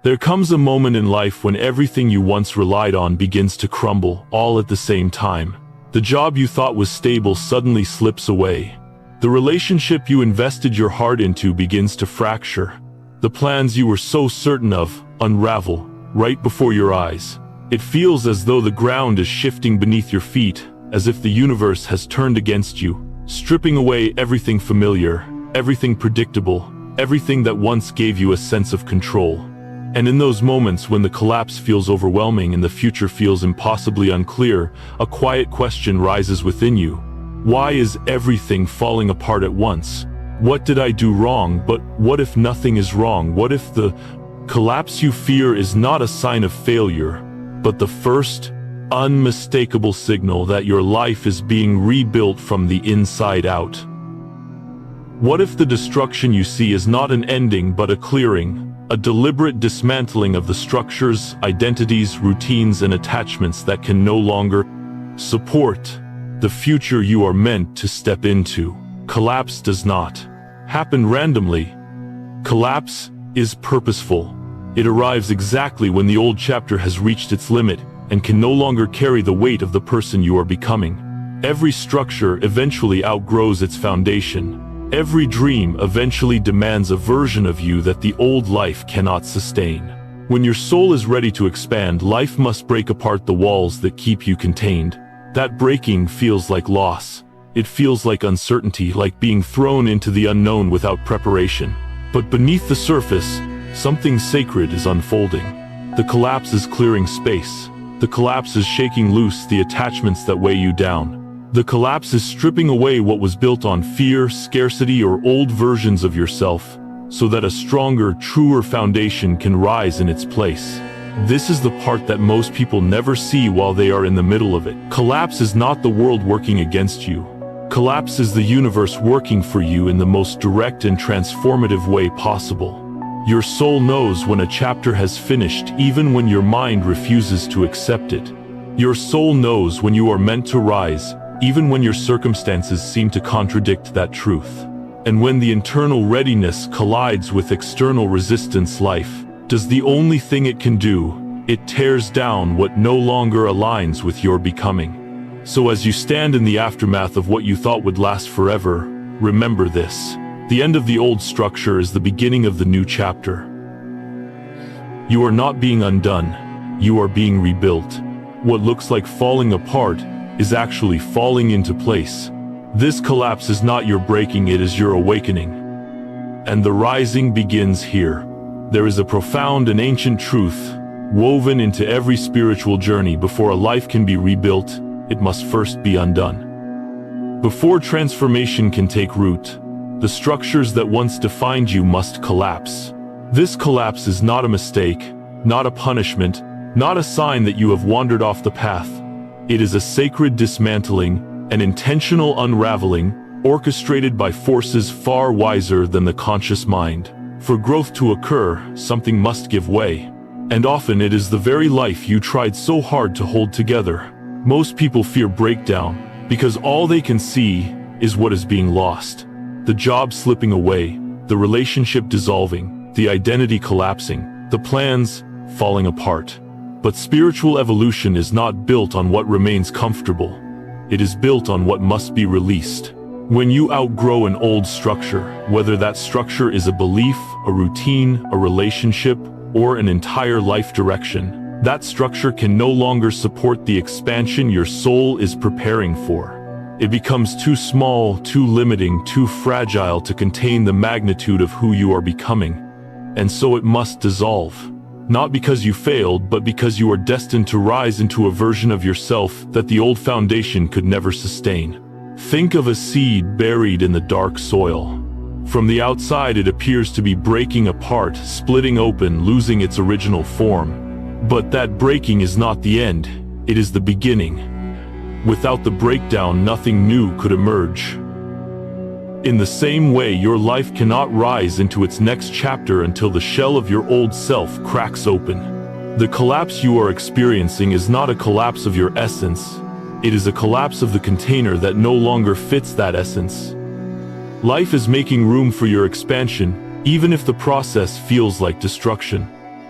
There comes a moment in life when everything you once relied on begins to crumble, all at the same time. The job you thought was stable suddenly slips away. The relationship you invested your heart into begins to fracture. The plans you were so certain of unravel right before your eyes. It feels as though the ground is shifting beneath your feet, as if the universe has turned against you, stripping away everything familiar, everything predictable, everything that once gave you a sense of control. And in those moments when the collapse feels overwhelming and the future feels impossibly unclear, a quiet question rises within you. Why is everything falling apart at once? What did I do wrong? But what if nothing is wrong? What if the collapse you fear is not a sign of failure, but the first, unmistakable signal that your life is being rebuilt from the inside out? What if the destruction you see is not an ending but a clearing, a deliberate dismantling of the structures, identities, routines, and attachments that can no longer support the future you are meant to step into? Collapse does not happen randomly. Collapse is purposeful. It arrives exactly when the old chapter has reached its limit and can no longer carry the weight of the person you are becoming. Every structure eventually outgrows its foundation. Every dream eventually demands a version of you that the old life cannot sustain. When your soul is ready to expand, life must break apart the walls that keep you contained. That breaking feels like loss. It feels like uncertainty, like being thrown into the unknown without preparation. But beneath the surface, something sacred is unfolding. The collapse is clearing space. The collapse is shaking loose the attachments that weigh you down. The collapse is stripping away what was built on fear, scarcity, or old versions of yourself, so that a stronger, truer foundation can rise in its place. This is the part that most people never see while they are in the middle of it. Collapse is not the world working against you. Collapse is the universe working for you in the most direct and transformative way possible. Your soul knows when a chapter has finished, even when your mind refuses to accept it. Your soul knows when you are meant to rise, even when your circumstances seem to contradict that truth. And when the internal readiness collides with external resistance, life does the only thing it can do: it tears down what no longer aligns with your becoming. So as you stand in the aftermath of what you thought would last forever, remember this: the end of the old structure is the beginning of the new chapter. You are not being undone, you are being rebuilt. What looks like falling apart is actually falling into place. This collapse is not your breaking, it is your awakening. And the rising begins here. There is a profound and ancient truth woven into every spiritual journey: before a life can be rebuilt, it must first be undone. Before transformation can take root, the structures that once defined you must collapse. This collapse is not a mistake, not a punishment, not a sign that you have wandered off the path. It is a sacred dismantling, an intentional unraveling, orchestrated by forces far wiser than the conscious mind. For growth to occur, something must give way. And often it is the very life you tried so hard to hold together. Most people fear breakdown because all they can see is what is being lost. The job slipping away, the relationship dissolving, the identity collapsing, the plans falling apart. But spiritual evolution is not built on what remains comfortable. It is built on what must be released. When you outgrow an old structure, whether that structure is a belief, a routine, a relationship, or an entire life direction, that structure can no longer support the expansion your soul is preparing for. It becomes too small, too limiting, too fragile to contain the magnitude of who you are becoming. And so it must dissolve. Not because you failed, but because you are destined to rise into a version of yourself that the old foundation could never sustain. Think of a seed buried in the dark soil. From the outside, it appears to be breaking apart, splitting open, losing its original form. But that breaking is not the end, it is the beginning. Without the breakdown, nothing new could emerge. In the same way, your life cannot rise into its next chapter until the shell of your old self cracks open. The collapse you are experiencing is not a collapse of your essence. It is a collapse of the container that no longer fits that essence. Life is making room for your expansion, even if the process feels like destruction.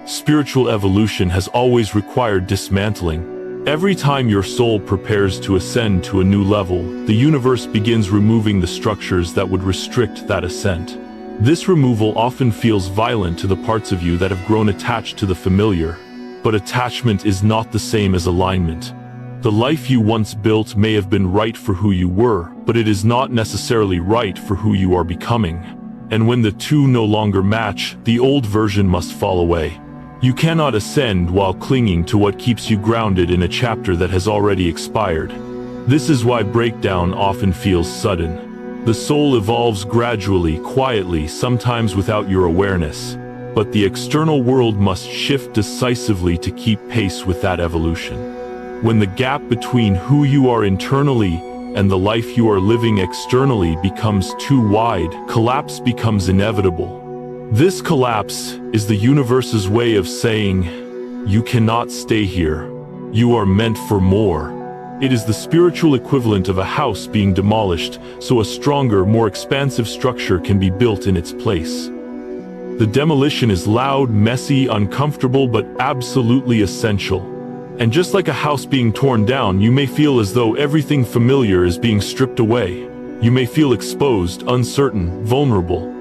Spiritual evolution has always required dismantling. Every time your soul prepares to ascend to a new level, the universe begins removing the structures that would restrict that ascent. This removal often feels violent to the parts of you that have grown attached to the familiar. But attachment is not the same as alignment. The life you once built may have been right for who you were, but it is not necessarily right for who you are becoming. And when the two no longer match, the old version must fall away. You cannot ascend while clinging to what keeps you grounded in a chapter that has already expired. This is why breakdown often feels sudden. The soul evolves gradually, quietly, sometimes without your awareness. But the external world must shift decisively to keep pace with that evolution. When the gap between who you are internally and the life you are living externally becomes too wide, collapse becomes inevitable. This collapse is the universe's way of saying, you cannot stay here. You are meant for more. It is the spiritual equivalent of a house being demolished, so a stronger, more expansive structure can be built in its place. The demolition is loud, messy, uncomfortable, but absolutely essential. And just like a house being torn down, you may feel as though everything familiar is being stripped away. You may feel exposed, uncertain, vulnerable.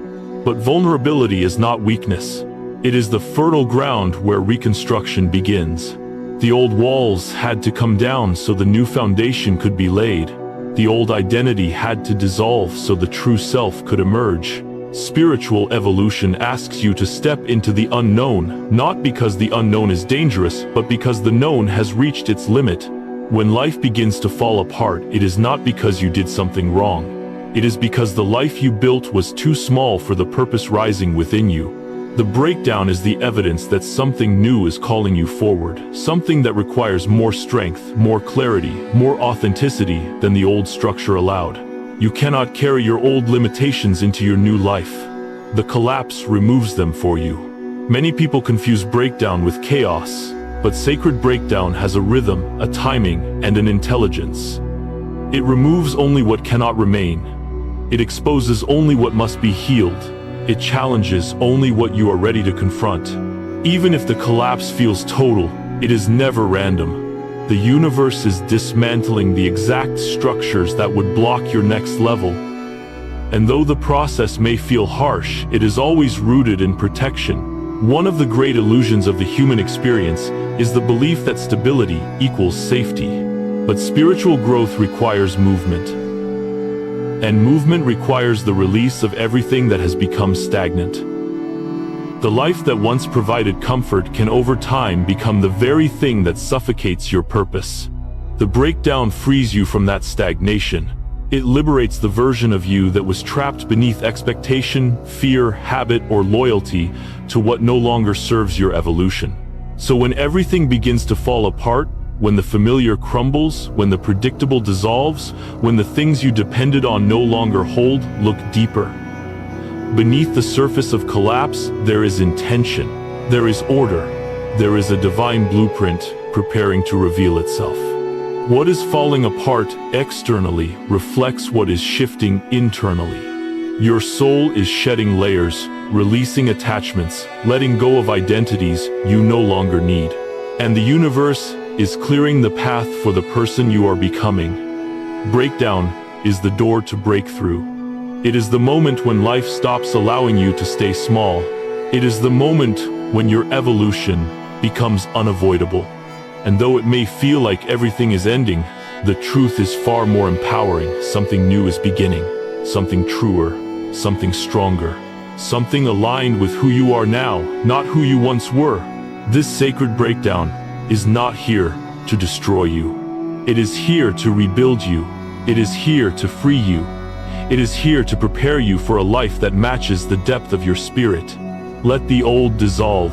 But vulnerability is not weakness. It is the fertile ground where reconstruction begins. The old walls had to come down so the new foundation could be laid. The old identity had to dissolve so the true self could emerge. Spiritual evolution asks you to step into the unknown, not because the unknown is dangerous, but because the known has reached its limit. When life begins to fall apart, it is not because you did something wrong. It is because the life you built was too small for the purpose rising within you. The breakdown is the evidence that something new is calling you forward, something that requires more strength, more clarity, more authenticity than the old structure allowed. You cannot carry your old limitations into your new life. The collapse removes them for you. Many people confuse breakdown with chaos, but sacred breakdown has a rhythm, a timing, and an intelligence. It removes only what cannot remain. It exposes only what must be healed. It challenges only what you are ready to confront. Even if the collapse feels total, it is never random. The universe is dismantling the exact structures that would block your next level. And though the process may feel harsh, it is always rooted in protection. One of the great illusions of the human experience is the belief that stability equals safety. But spiritual growth requires movement. And movement requires the release of everything that has become stagnant. The life that once provided comfort can over time become the very thing that suffocates your purpose. The breakdown frees you from that stagnation. It liberates the version of you that was trapped beneath expectation, fear, habit, or loyalty to what no longer serves your evolution. So when everything begins to fall apart, when the familiar crumbles, when the predictable dissolves, when the things you depended on no longer hold, look deeper. Beneath the surface of collapse, there is intention, there is order, there is a divine blueprint preparing to reveal itself. What is falling apart externally reflects what is shifting internally. Your soul is shedding layers, releasing attachments, letting go of identities you no longer need. And the universe is clearing the path for the person you are becoming. Breakdown is the door to breakthrough. It is the moment when life stops allowing you to stay small. It is the moment when your evolution becomes unavoidable. And though it may feel like everything is ending, the truth is far more empowering. Something new is beginning, something truer, something stronger, something aligned with who you are now, not who you once were. This sacred breakdown is not here to destroy you. It is here to rebuild you. It is here to free you. It is here to prepare you for a life that matches the depth of your spirit. Let the old dissolve.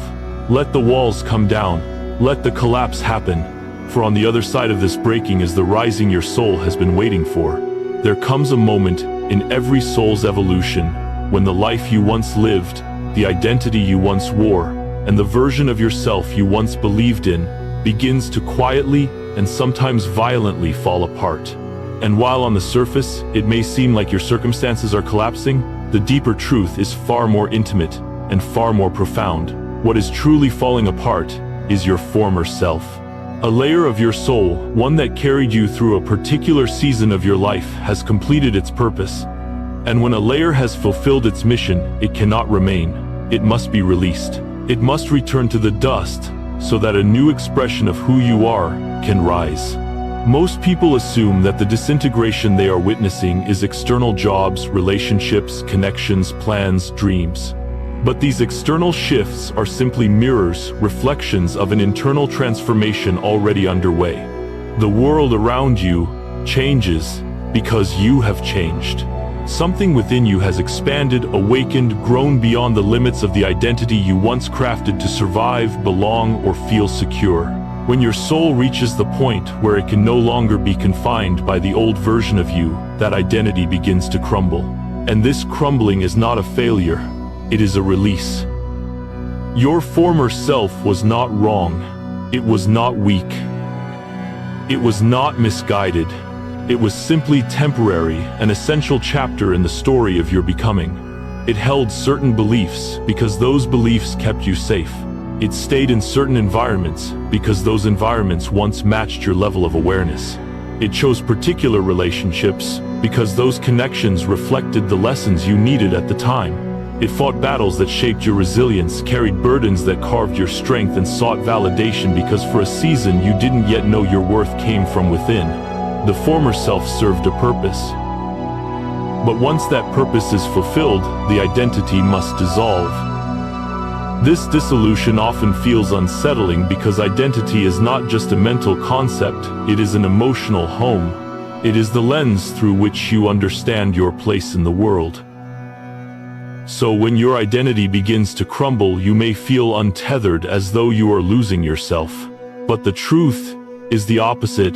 Let the walls come down. Let the collapse happen. For on the other side of this breaking is the rising your soul has been waiting for. There comes a moment in every soul's evolution when the life you once lived, the identity you once wore, and the version of yourself you once believed in begins to quietly and sometimes violently fall apart. And while on the surface, it may seem like your circumstances are collapsing, the deeper truth is far more intimate and far more profound. What is truly falling apart is your former self. A layer of your soul, one that carried you through a particular season of your life, has completed its purpose. And when a layer has fulfilled its mission, it cannot remain. It must be released. It must return to the dust, so that a new expression of who you are can rise. Most people assume that the disintegration they are witnessing is external jobs, relationships, connections, plans, dreams. But these external shifts are simply mirrors, reflections of an internal transformation already underway. The world around you changes because you have changed. Something within you has expanded, awakened, grown beyond the limits of the identity you once crafted to survive, belong, or feel secure. When your soul reaches the point where it can no longer be confined by the old version of you, that identity begins to crumble. And this crumbling is not a failure, it is a release. Your former self was not wrong. It was not weak. It was not misguided. It was simply temporary, an essential chapter in the story of your becoming. It held certain beliefs because those beliefs kept you safe. It stayed in certain environments because those environments once matched your level of awareness. It chose particular relationships because those connections reflected the lessons you needed at the time. It fought battles that shaped your resilience, carried burdens that carved your strength, and sought validation because for a season you didn't yet know your worth came from within. The former self served a purpose. But once that purpose is fulfilled, the identity must dissolve. This dissolution often feels unsettling because identity is not just a mental concept, it is an emotional home. It is the lens through which you understand your place in the world. So when your identity begins to crumble, you may feel untethered, as though you are losing yourself. But the truth is the opposite.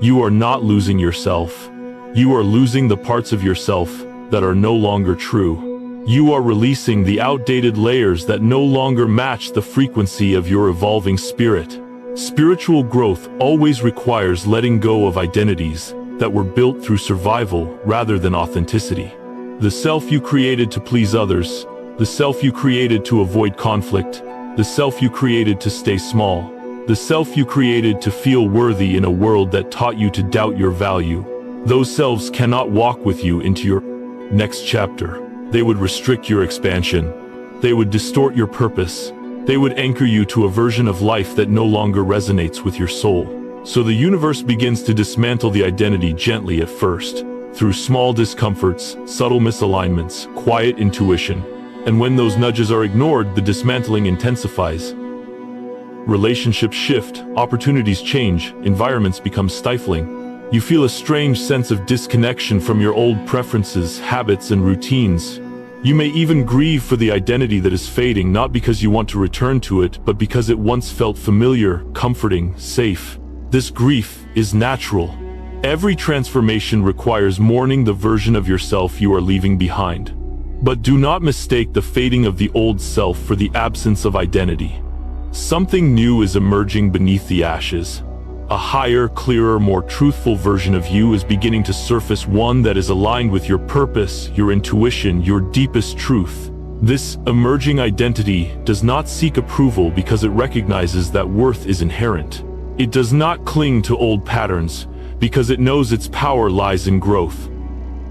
You are not losing yourself. You are losing the parts of yourself that are no longer true. You are releasing the outdated layers that no longer match the frequency of your evolving spirit. Spiritual growth always requires letting go of identities that were built through survival rather than authenticity. The self you created to please others, the self you created to avoid conflict, the self you created to stay small, the self you created to feel worthy in a world that taught you to doubt your value. Those selves cannot walk with you into your next chapter. They would restrict your expansion. They would distort your purpose. They would anchor you to a version of life that no longer resonates with your soul. So the universe begins to dismantle the identity gently at first, through small discomforts, subtle misalignments, quiet intuition. And when those nudges are ignored, the dismantling intensifies. Relationships shift, opportunities change, environments become stifling. You feel a strange sense of disconnection from your old preferences, habits, and routines. You may even grieve for the identity that is fading, not because you want to return to it, but because it once felt familiar, comforting, safe. This grief is natural. Every transformation requires mourning the version of yourself you are leaving behind. But do not mistake the fading of the old self for the absence of identity. Something new is emerging beneath the ashes. A higher, clearer, more truthful version of you is beginning to surface, one that is aligned with your purpose, your intuition, your deepest truth. This emerging identity does not seek approval because it recognizes that worth is inherent. It does not cling to old patterns because it knows its power lies in growth.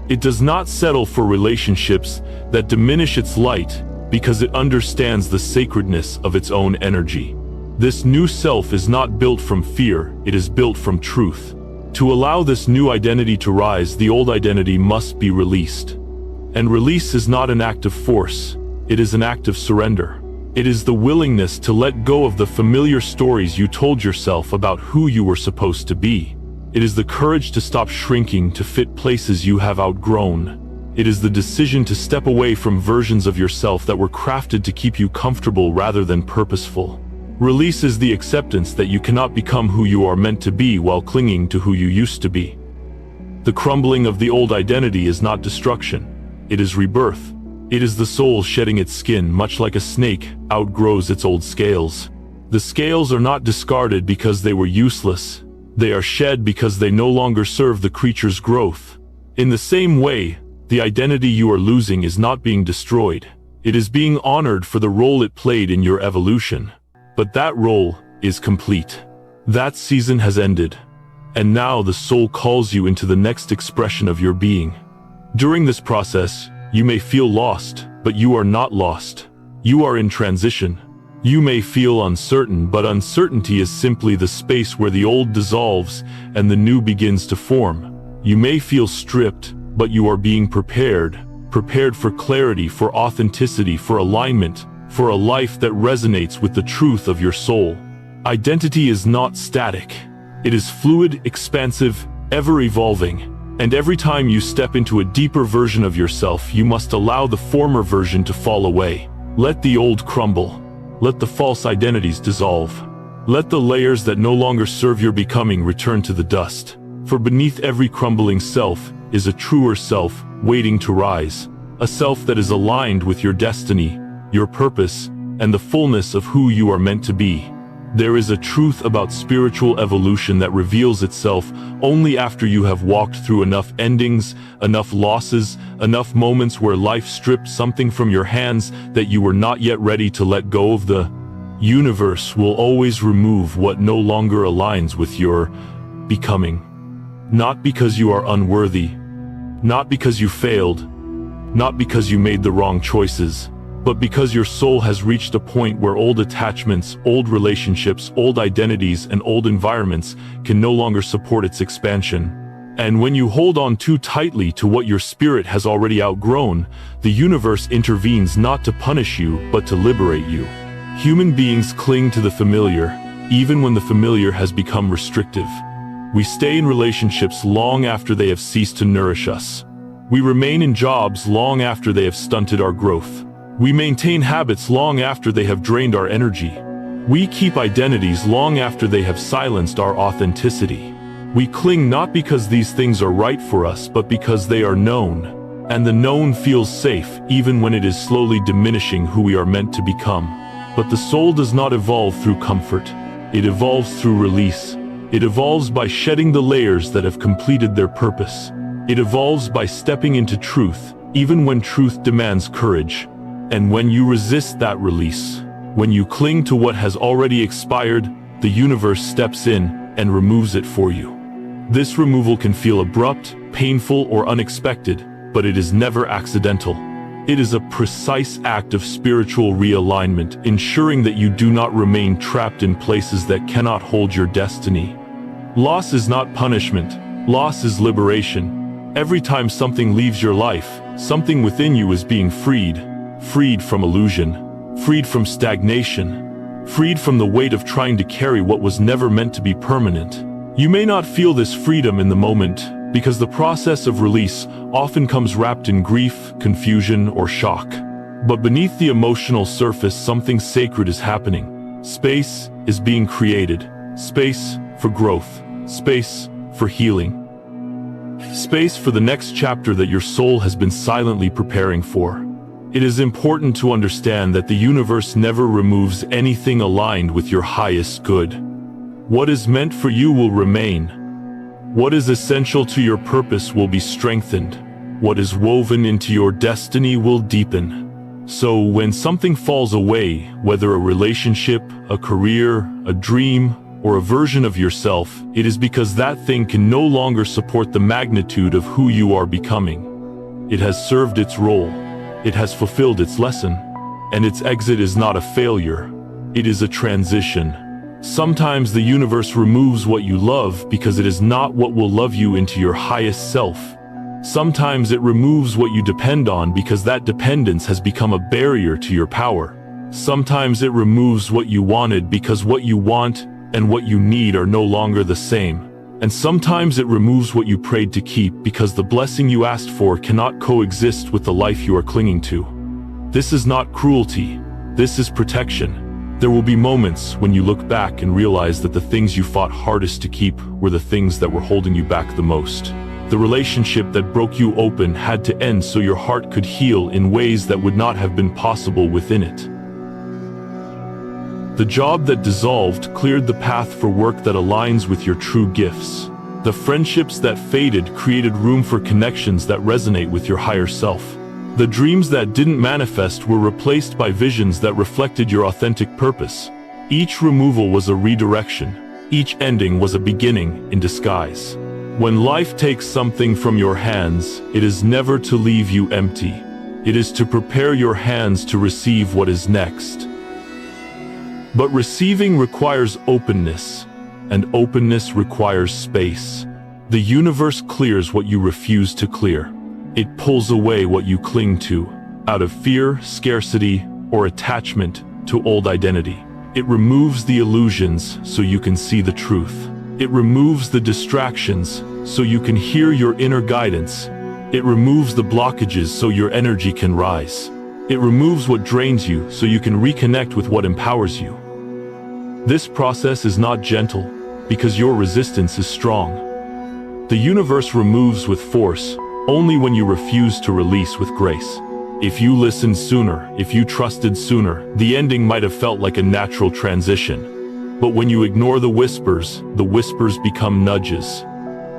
It does not settle for relationships that diminish its light because it understands the sacredness of its own energy. This new self is not built from fear, it is built from truth. To allow this new identity to rise, the old identity must be released. And release is not an act of force, it is an act of surrender. It is the willingness to let go of the familiar stories you told yourself about who you were supposed to be. It is the courage to stop shrinking to fit places you have outgrown. It is the decision to step away from versions of yourself that were crafted to keep you comfortable rather than purposeful. Release is the acceptance that you cannot become who you are meant to be while clinging to who you used to be. The crumbling of the old identity is not destruction, it is rebirth. It is the soul shedding its skin, much like a snake outgrows its old scales. The scales are not discarded because they were useless. They are shed because they no longer serve the creature's growth. In the same way, the identity you are losing is not being destroyed. It is being honored for the role it played in your evolution. But that role is complete. That season has ended. And now the soul calls you into the next expression of your being. During this process, you may feel lost, but you are not lost. You are in transition. You may feel uncertain, but uncertainty is simply the space where the old dissolves and the new begins to form. You may feel stripped, but you are being prepared for clarity, for authenticity, for alignment, for a life that resonates with the truth of your soul. Identity is not static. It is fluid, expansive, ever-evolving. And every time you step into a deeper version of yourself, you must allow the former version to fall away. Let the old crumble. Let the false identities dissolve. Let the layers that no longer serve your becoming return to the dust. For beneath every crumbling self is a truer self waiting to rise. A self that is aligned with your destiny, your purpose, and the fullness of who you are meant to be. There is a truth about spiritual evolution that reveals itself only after you have walked through enough endings, enough losses, enough moments where life stripped something from your hands that you were not yet ready to let go of. The universe will always remove what no longer aligns with your becoming. Not because you are unworthy, not because you failed, not because you made the wrong choices, but because your soul has reached a point where old attachments, old relationships, old identities, and old environments can no longer support its expansion. And when you hold on too tightly to what your spirit has already outgrown, the universe intervenes not to punish you, but to liberate you. Human beings cling to the familiar, even when the familiar has become restrictive. We stay in relationships long after they have ceased to nourish us. We remain in jobs long after they have stunted our growth. We maintain habits long after they have drained our energy. We keep identities long after they have silenced our authenticity. We cling not because these things are right for us, but because they are known. And the known feels safe, even when it is slowly diminishing who we are meant to become. But the soul does not evolve through comfort. It evolves through release. It evolves by shedding the layers that have completed their purpose. It evolves by stepping into truth, even when truth demands courage. And when you resist that release, when you cling to what has already expired, the universe steps in and removes it for you. This removal can feel abrupt, painful, or unexpected, but it is never accidental. It is a precise act of spiritual realignment, ensuring that you do not remain trapped in places that cannot hold your destiny. Loss is not punishment. Loss is liberation. Every time something leaves your life, something within you is being freed. Freed from illusion, freed from stagnation, freed from the weight of trying to carry what was never meant to be permanent. You may not feel this freedom in the moment, because the process of release often comes wrapped in grief, confusion, or shock. But beneath the emotional surface, something sacred is happening. Space is being created. Space for growth. Space for healing. Space for the next chapter that your soul has been silently preparing for. It is important to understand that the universe never removes anything aligned with your highest good. What is meant for you will remain. What is essential to your purpose will be strengthened. What is woven into your destiny will deepen. So when something falls away, whether a relationship, a career, a dream, or a version of yourself, it is because that thing can no longer support the magnitude of who you are becoming. It has served its role. It has fulfilled its lesson, and its exit is not a failure. It is a transition. Sometimes the universe removes what you love because it is not what will love you into your highest self. Sometimes it removes what you depend on because that dependence has become a barrier to your power. Sometimes it removes what you wanted because what you want and what you need are no longer the same. And sometimes it removes what you prayed to keep because the blessing you asked for cannot coexist with the life you are clinging to. This is not cruelty. This is protection. There will be moments when you look back and realize that the things you fought hardest to keep were the things that were holding you back the most. The relationship that broke you open had to end so your heart could heal in ways that would not have been possible within it. The job that dissolved cleared the path for work that aligns with your true gifts. The friendships that faded created room for connections that resonate with your higher self. The dreams that didn't manifest were replaced by visions that reflected your authentic purpose. Each removal was a redirection. Each ending was a beginning in disguise. When life takes something from your hands, it is never to leave you empty. It is to prepare your hands to receive what is next. But receiving requires openness, and openness requires space. The universe clears what you refuse to clear. It pulls away what you cling to, out of fear, scarcity, or attachment to old identity. It removes the illusions so you can see the truth. It removes the distractions so you can hear your inner guidance. It removes the blockages so your energy can rise. It removes what drains you so you can reconnect with what empowers you. This process is not gentle because your resistance is strong. The universe removes with force only when you refuse to release with grace. If you listened sooner, if you trusted sooner, the ending might have felt like a natural transition. But when you ignore the whispers become nudges.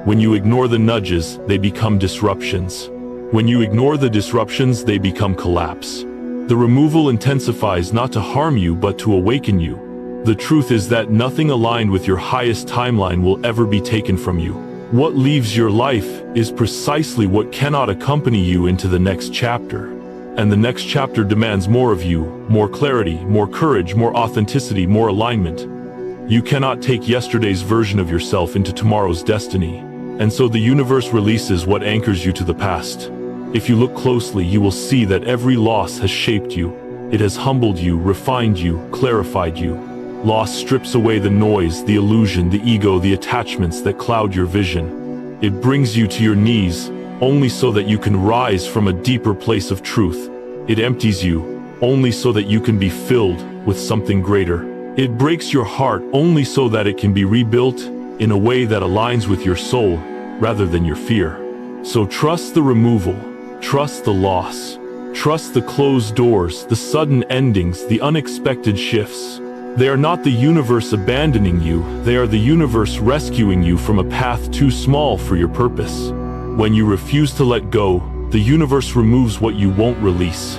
When you ignore the nudges, they become disruptions. When you ignore the disruptions, they become collapse. The removal intensifies not to harm you, but to awaken you. The truth is that nothing aligned with your highest timeline will ever be taken from you. What leaves your life is precisely what cannot accompany you into the next chapter. And the next chapter demands more of you, more clarity, more courage, more authenticity, more alignment. You cannot take yesterday's version of yourself into tomorrow's destiny. And so the universe releases what anchors you to the past. If you look closely, you will see that every loss has shaped you. It has humbled you, refined you, clarified you. Loss strips away the noise, the illusion, the ego, the attachments that cloud your vision. It brings you to your knees, only so that you can rise from a deeper place of truth. It empties you, only so that you can be filled with something greater. It breaks your heart only so that it can be rebuilt in a way that aligns with your soul rather than your fear. So trust the removal, trust the loss, trust the closed doors, the sudden endings, the unexpected shifts. They are not the universe abandoning you, they are the universe rescuing you from a path too small for your purpose. When you refuse to let go, the universe removes what you won't release.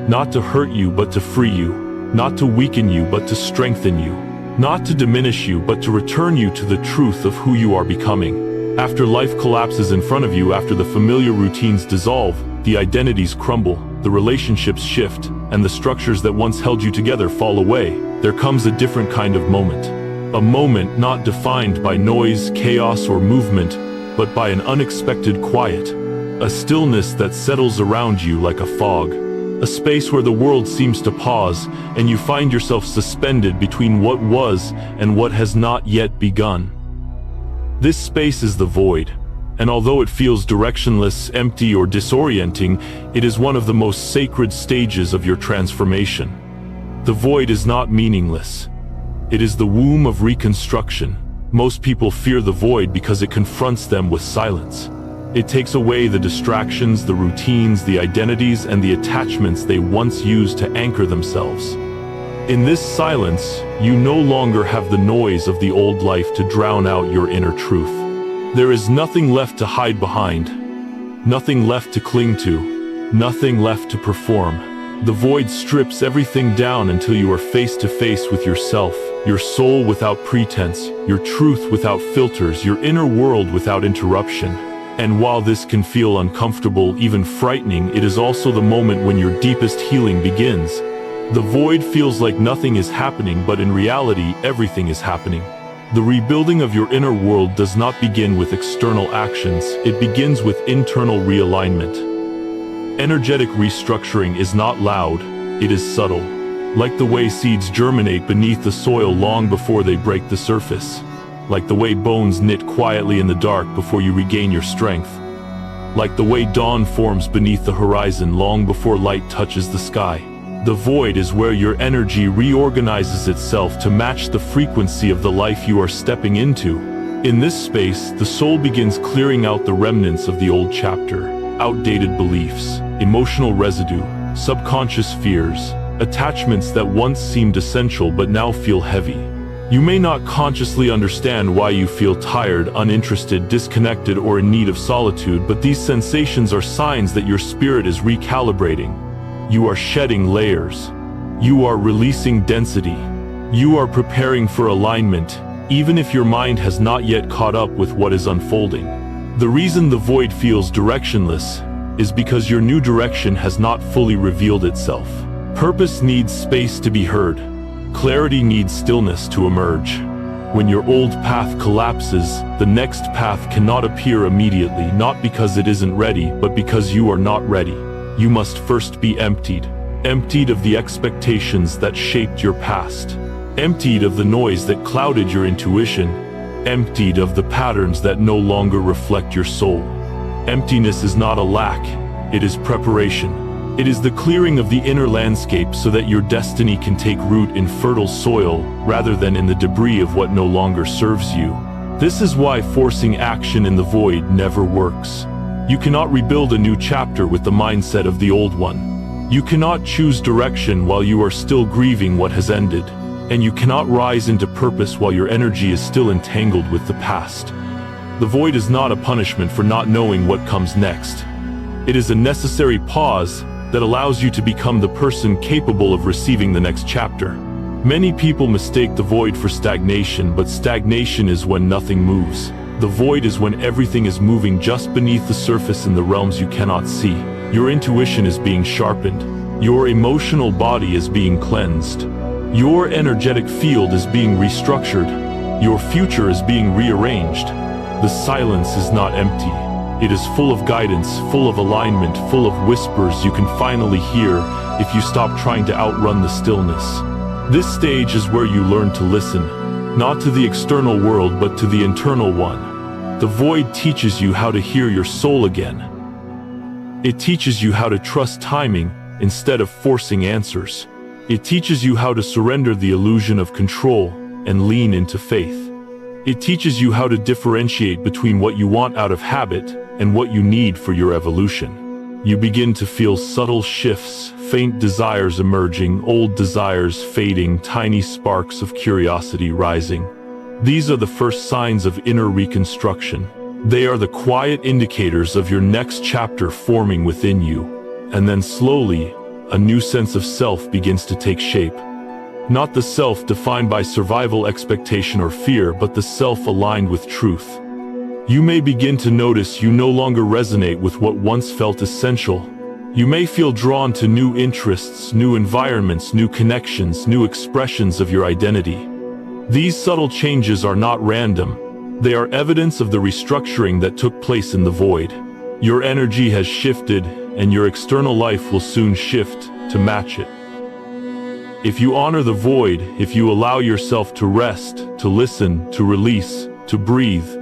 Not to hurt you, but to free you. Not to weaken you, but to strengthen you. Not to diminish you, but to return you to the truth of who you are becoming. After life collapses in front of you, after the familiar routines dissolve, the identities crumble, the relationships shift, and the structures that once held you together fall away, there comes a different kind of moment. A moment not defined by noise, chaos, or movement, but by an unexpected quiet. A stillness that settles around you like a fog. A space where the world seems to pause, and you find yourself suspended between what was and what has not yet begun. This space is the void, and although it feels directionless, empty, or disorienting, it is one of the most sacred stages of your transformation. The void is not meaningless. It is the womb of reconstruction. Most people fear the void because it confronts them with silence. It takes away the distractions, the routines, the identities, and the attachments they once used to anchor themselves. In this silence, you no longer have the noise of the old life to drown out your inner truth. There is nothing left to hide behind, nothing left to cling to, nothing left to perform. The void strips everything down until you are face to face with yourself, your soul without pretense, your truth without filters, your inner world without interruption. And while this can feel uncomfortable, even frightening, it is also the moment when your deepest healing begins. The void feels like nothing is happening, but in reality, everything is happening. The rebuilding of your inner world does not begin with external actions, it begins with internal realignment. Energetic restructuring is not loud, it is subtle. Like the way seeds germinate beneath the soil long before they break the surface. Like the way bones knit quietly in the dark before you regain your strength. Like the way dawn forms beneath the horizon long before light touches the sky. The void is where your energy reorganizes itself to match the frequency of the life you are stepping into. In this space, the soul begins clearing out the remnants of the old chapter. Outdated beliefs, emotional residue, subconscious fears, attachments that once seemed essential but now feel heavy. You may not consciously understand why you feel tired, uninterested, disconnected, or in need of solitude, but these sensations are signs that your spirit is recalibrating. You are shedding layers. You are releasing density. You are preparing for alignment, even if your mind has not yet caught up with what is unfolding. The reason the void feels directionless is because your new direction has not fully revealed itself. Purpose needs space to be heard. Clarity needs stillness to emerge. When your old path collapses, the next path cannot appear immediately, not because it isn't ready, but because you are not ready. You must first be emptied. Emptied of the expectations that shaped your past. Emptied of the noise that clouded your intuition. Emptied of the patterns that no longer reflect your soul. Emptiness is not a lack, it is preparation. It is the clearing of the inner landscape so that your destiny can take root in fertile soil rather than in the debris of what no longer serves you. This is why forcing action in the void never works. You cannot rebuild a new chapter with the mindset of the old one. You cannot choose direction while you are still grieving what has ended. And you cannot rise into purpose while your energy is still entangled with the past. The void is not a punishment for not knowing what comes next. It is a necessary pause that allows you to become the person capable of receiving the next chapter. Many people mistake the void for stagnation, but stagnation is when nothing moves. The void is when everything is moving just beneath the surface in the realms you cannot see. Your intuition is being sharpened. Your emotional body is being cleansed. Your energetic field is being restructured. Your future is being rearranged. The silence is not empty. It is full of guidance, full of alignment, full of whispers you can finally hear if you stop trying to outrun the stillness. This stage is where you learn to listen, not to the external world but to the internal one. The void teaches you how to hear your soul again. It teaches you how to trust timing instead of forcing answers. It teaches you how to surrender the illusion of control and lean into faith. It teaches you how to differentiate between what you want out of habit and what you need for your evolution. You begin to feel subtle shifts, faint desires emerging, old desires fading, tiny sparks of curiosity rising. These are the first signs of inner reconstruction. They are the quiet indicators of your next chapter forming within you. And then slowly, a new sense of self begins to take shape. Not the self defined by survival expectation or fear, but the self aligned with truth. You may begin to notice you no longer resonate with what once felt essential. You may feel drawn to new interests, new environments, new connections, new expressions of your identity. These subtle changes are not random. They are evidence of the restructuring that took place in the void. Your energy has shifted, and your external life will soon shift to match it. If you honor the void, if you allow yourself to rest, to listen, to release, to breathe,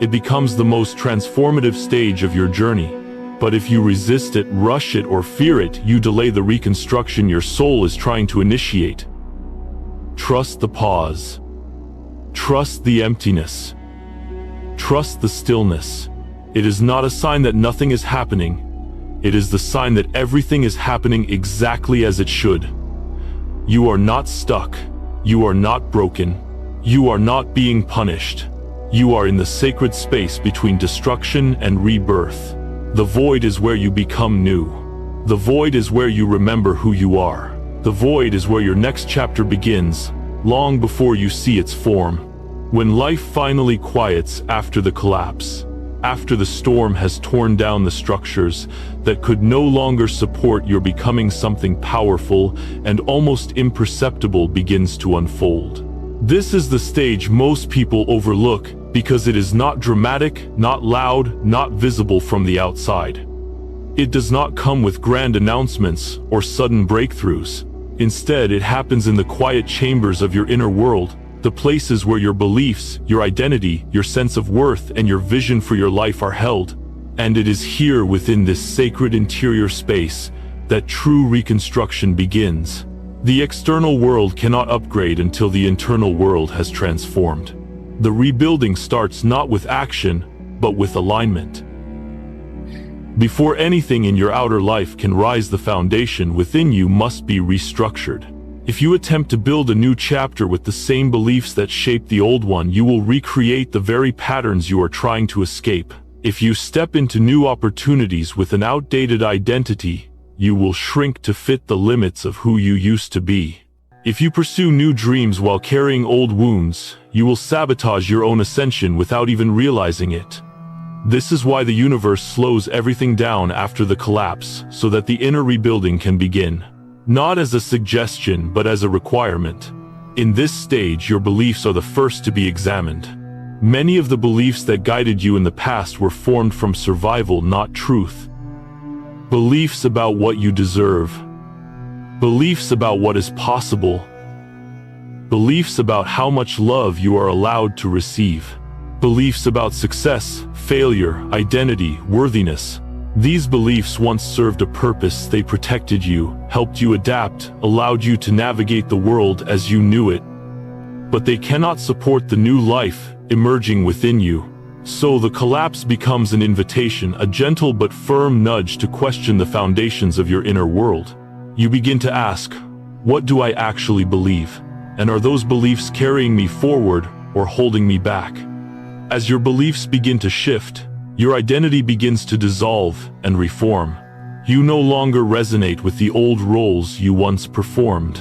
it becomes the most transformative stage of your journey. But if you resist it, rush it, or fear it, you delay the reconstruction your soul is trying to initiate. Trust the pause. Trust the emptiness. Trust the stillness. It is not a sign that nothing is happening. It is the sign that everything is happening exactly as it should. You are not stuck. You are not broken. You are not being punished. You are in the sacred space between destruction and rebirth. The void is where you become new. The void is where you remember who you are. The void is where your next chapter begins, long before you see its form. When life finally quiets after the collapse, after the storm has torn down the structures that could no longer support your becoming, something powerful and almost imperceptible begins to unfold. This is the stage most people overlook because it is not dramatic, not loud, not visible from the outside. It does not come with grand announcements or sudden breakthroughs. Instead, it happens in the quiet chambers of your inner world, the places where your beliefs, your identity, your sense of worth, and your vision for your life are held. And it is here within this sacred interior space that true reconstruction begins. The external world cannot upgrade until the internal world has transformed. The rebuilding starts not with action, but with alignment. Before anything in your outer life can rise, the foundation within you must be restructured. If you attempt to build a new chapter with the same beliefs that shaped the old one, you will recreate the very patterns you are trying to escape. If you step into new opportunities with an outdated identity, you will shrink to fit the limits of who you used to be. If you pursue new dreams while carrying old wounds, you will sabotage your own ascension without even realizing it. This is why the universe slows everything down after the collapse, so that the inner rebuilding can begin. Not as a suggestion, but as a requirement. In this stage, your beliefs are the first to be examined. Many of the beliefs that guided you in the past were formed from survival, not truth. Beliefs about what you deserve. Beliefs about what is possible. Beliefs about how much love you are allowed to receive. Beliefs about success, failure, identity, worthiness. These beliefs once served a purpose. They protected you, helped you adapt, allowed you to navigate the world as you knew it. But they cannot support the new life emerging within you. So the collapse becomes an invitation, a gentle but firm nudge to question the foundations of your inner world. You begin to ask, what do I actually believe? And are those beliefs carrying me forward or holding me back? As your beliefs begin to shift, your identity begins to dissolve and reform. You no longer resonate with the old roles you once performed.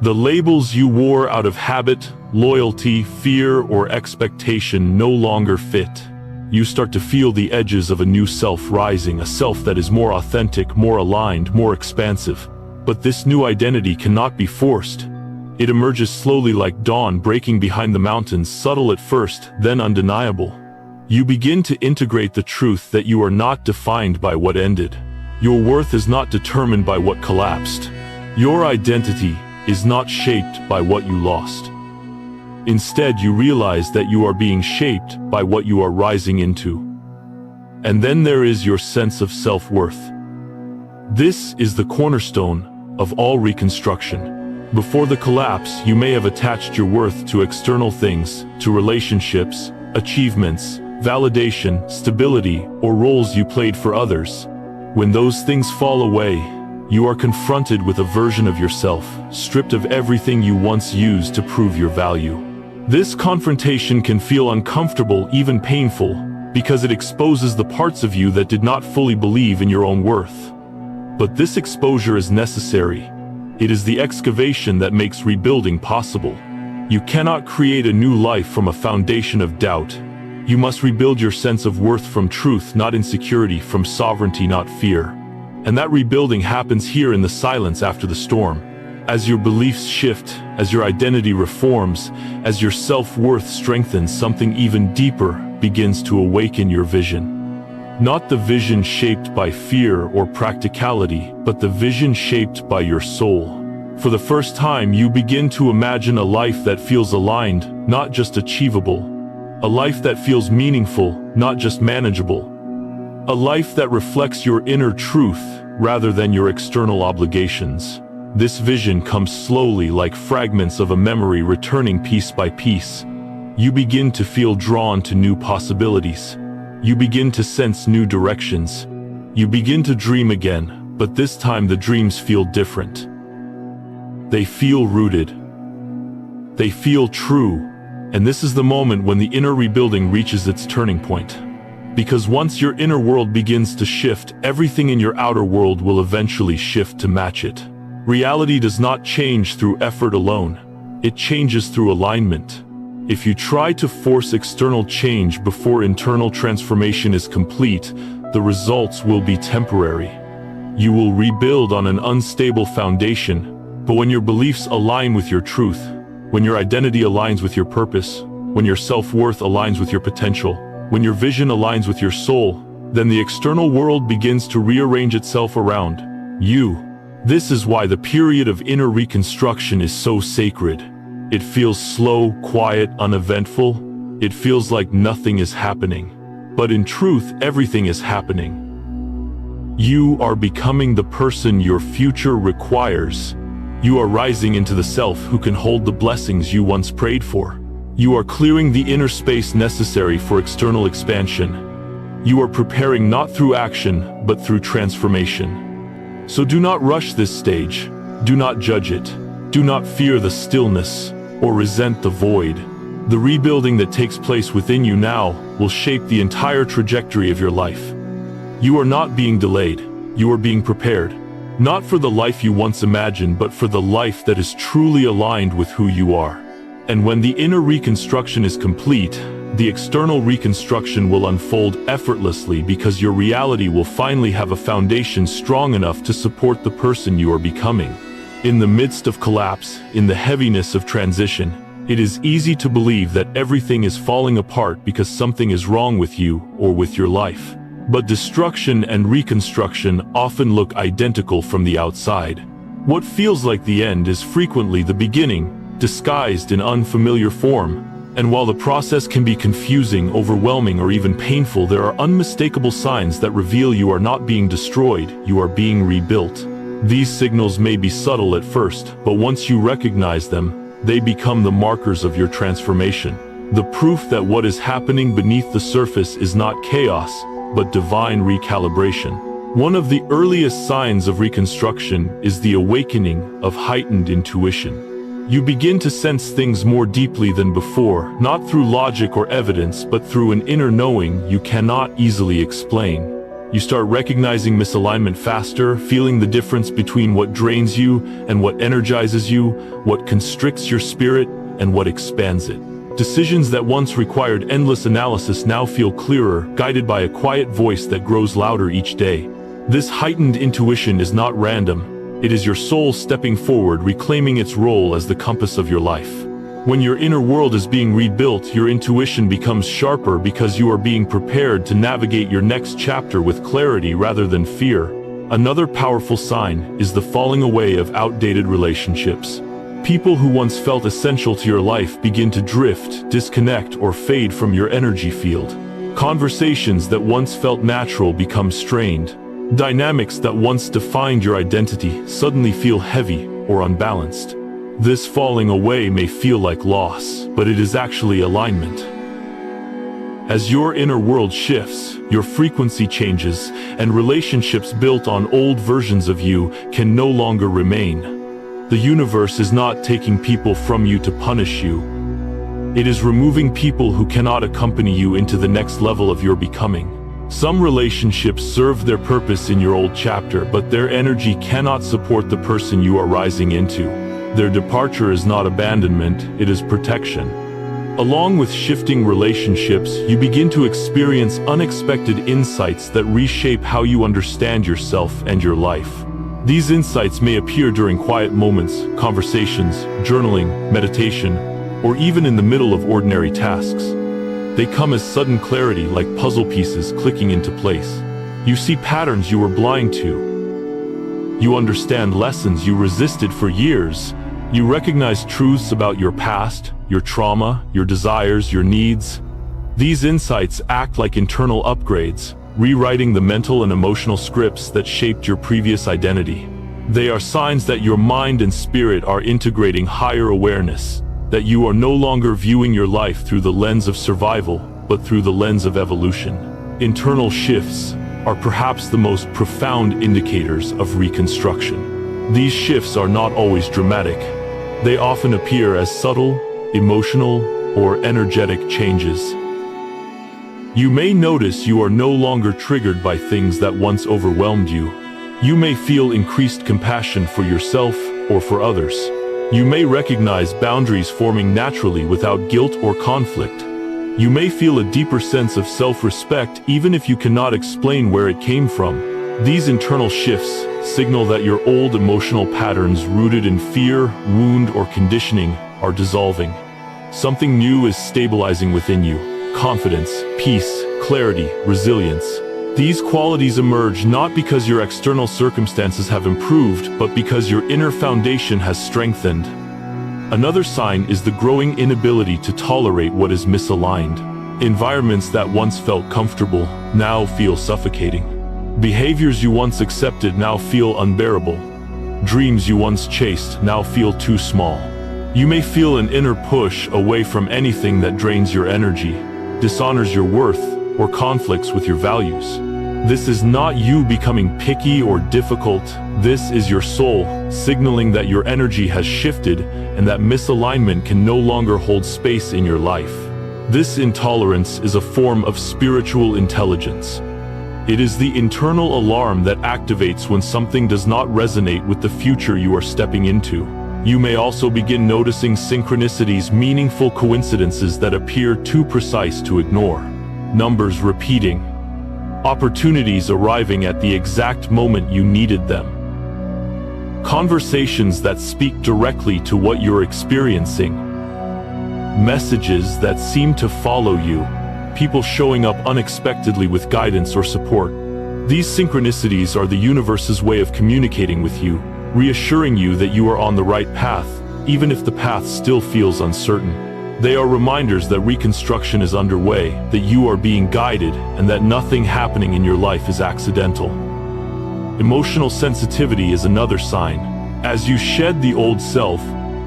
The labels you wore out of habit, loyalty, fear, or expectation no longer fit. You start to feel the edges of a new self rising, a self that is more authentic, more aligned, more expansive. But this new identity cannot be forced. It emerges slowly like dawn breaking behind the mountains, subtle at first, then undeniable. You begin to integrate the truth that you are not defined by what ended. Your worth is not determined by what collapsed. Your identity is not shaped by what you lost. Instead, you realize that you are being shaped by what you are rising into. And then there is your sense of self-worth. This is the cornerstone of all reconstruction. Before the collapse, you may have attached your worth to external things, to relationships, achievements, validation, stability, or roles you played for others. When those things fall away, you are confronted with a version of yourself, stripped of everything you once used to prove your value. This confrontation can feel uncomfortable, even painful, because it exposes the parts of you that did not fully believe in your own worth. But this exposure is necessary. It is the excavation that makes rebuilding possible. You cannot create a new life from a foundation of doubt. You must rebuild your sense of worth from truth, not insecurity, from sovereignty, not fear. And that rebuilding happens here in the silence after the storm. As your beliefs shift, as your identity reforms, as your self-worth strengthens, something even deeper begins to awaken your vision. Not the vision shaped by fear or practicality, but the vision shaped by your soul. For the first time, you begin to imagine a life that feels aligned, not just achievable. A life that feels meaningful, not just manageable. A life that reflects your inner truth rather than your external obligations. This vision comes slowly, like fragments of a memory returning piece by piece. You begin to feel drawn to new possibilities. You begin to sense new directions. You begin to dream again, but this time the dreams feel different. They feel rooted. They feel true. And this is the moment when the inner rebuilding reaches its turning point. Because once your inner world begins to shift, everything in your outer world will eventually shift to match it. Reality does not change through effort alone. It changes through alignment. If you try to force external change before internal transformation is complete, the results will be temporary. You will rebuild on an unstable foundation, but when your beliefs align with your truth, when your identity aligns with your purpose, when your self-worth aligns with your potential, when your vision aligns with your soul, then the external world begins to rearrange itself around you. This is why the period of inner reconstruction is so sacred. It feels slow, quiet, uneventful. It feels like nothing is happening. But in truth, everything is happening. You are becoming the person your future requires. You are rising into the self who can hold the blessings you once prayed for. You are clearing the inner space necessary for external expansion. You are preparing not through action, but through transformation. So do not rush this stage. Do not judge it. Do not fear the stillness or resent the void. The rebuilding that takes place within you now will shape the entire trajectory of your life. You are not being delayed, you are being prepared. Not for the life you once imagined, but for the life that is truly aligned with who you are. And when the inner reconstruction is complete, the external reconstruction will unfold effortlessly because your reality will finally have a foundation strong enough to support the person you are becoming. In the midst of collapse, in the heaviness of transition, it is easy to believe that everything is falling apart because something is wrong with you or with your life. But destruction and reconstruction often look identical from the outside. What feels like the end is frequently the beginning, disguised in unfamiliar form. And while the process can be confusing, overwhelming, or even painful, there are unmistakable signs that reveal you are not being destroyed, you are being rebuilt. These signals may be subtle at first, but once you recognize them, they become the markers of your transformation. The proof that what is happening beneath the surface is not chaos, but divine recalibration. One of the earliest signs of reconstruction is the awakening of heightened intuition. You begin to sense things more deeply than before, not through logic or evidence, but through an inner knowing you cannot easily explain. You start recognizing misalignment faster, feeling the difference between what drains you and what energizes you, what constricts your spirit and what expands it. Decisions that once required endless analysis now feel clearer, guided by a quiet voice that grows louder each day. This heightened intuition is not random. It is your soul stepping forward, reclaiming its role as the compass of your life. When your inner world is being rebuilt, your intuition becomes sharper because you are being prepared to navigate your next chapter with clarity rather than fear. Another powerful sign is the falling away of outdated relationships. People who once felt essential to your life begin to drift, disconnect, or fade from your energy field. Conversations that once felt natural become strained. Dynamics that once defined your identity suddenly feel heavy or unbalanced. This falling away may feel like loss, but it is actually alignment. As your inner world shifts, your frequency changes, and relationships built on old versions of you can no longer remain. The universe is not taking people from you to punish you. It is removing people who cannot accompany you into the next level of your becoming. Some relationships serve their purpose in your old chapter, but their energy cannot support the person you are rising into. Their departure is not abandonment, it is protection. Along with shifting relationships, you begin to experience unexpected insights that reshape how you understand yourself and your life. These insights may appear during quiet moments, conversations, journaling, meditation, or even in the middle of ordinary tasks. They come as sudden clarity, like puzzle pieces clicking into place. You see patterns you were blind to. You understand lessons you resisted for years. You recognize truths about your past, your trauma, your desires, your needs. These insights act like internal upgrades, rewriting the mental and emotional scripts that shaped your previous identity. They are signs that your mind and spirit are integrating higher awareness, that you are no longer viewing your life through the lens of survival, but through the lens of evolution. Internal shifts are perhaps the most profound indicators of reconstruction. These shifts are not always dramatic. They often appear as subtle, emotional, or energetic changes. You may notice you are no longer triggered by things that once overwhelmed you. You may feel increased compassion for yourself or for others. You may recognize boundaries forming naturally without guilt or conflict. You may feel a deeper sense of self-respect even if you cannot explain where it came from. These internal shifts signal that your old emotional patterns rooted in fear, wound, or conditioning are dissolving. Something new is stabilizing within you. Confidence, peace, clarity, resilience. These qualities emerge not because your external circumstances have improved, but because your inner foundation has strengthened. Another sign is the growing inability to tolerate what is misaligned. Environments that once felt comfortable now feel suffocating. Behaviors you once accepted now feel unbearable. Dreams you once chased now feel too small. You may feel an inner push away from anything that drains your energy, dishonors your worth, or conflicts with your values. This is not you becoming picky or difficult. This is your soul signaling that your energy has shifted and that misalignment can no longer hold space in your life. This intolerance is a form of spiritual intelligence. It is the internal alarm that activates when something does not resonate with the future you are stepping into. You may also begin noticing synchronicities, meaningful coincidences that appear too precise to ignore. Numbers repeating. Opportunities arriving at the exact moment you needed them. Conversations that speak directly to what you're experiencing. Messages that seem to follow you. People showing up unexpectedly with guidance or support. These synchronicities are the universe's way of communicating with you, reassuring you that you are on the right path, even if the path still feels uncertain. They are reminders that reconstruction is underway, that you are being guided, and that nothing happening in your life is accidental. Emotional sensitivity is another sign. As you shed the old self,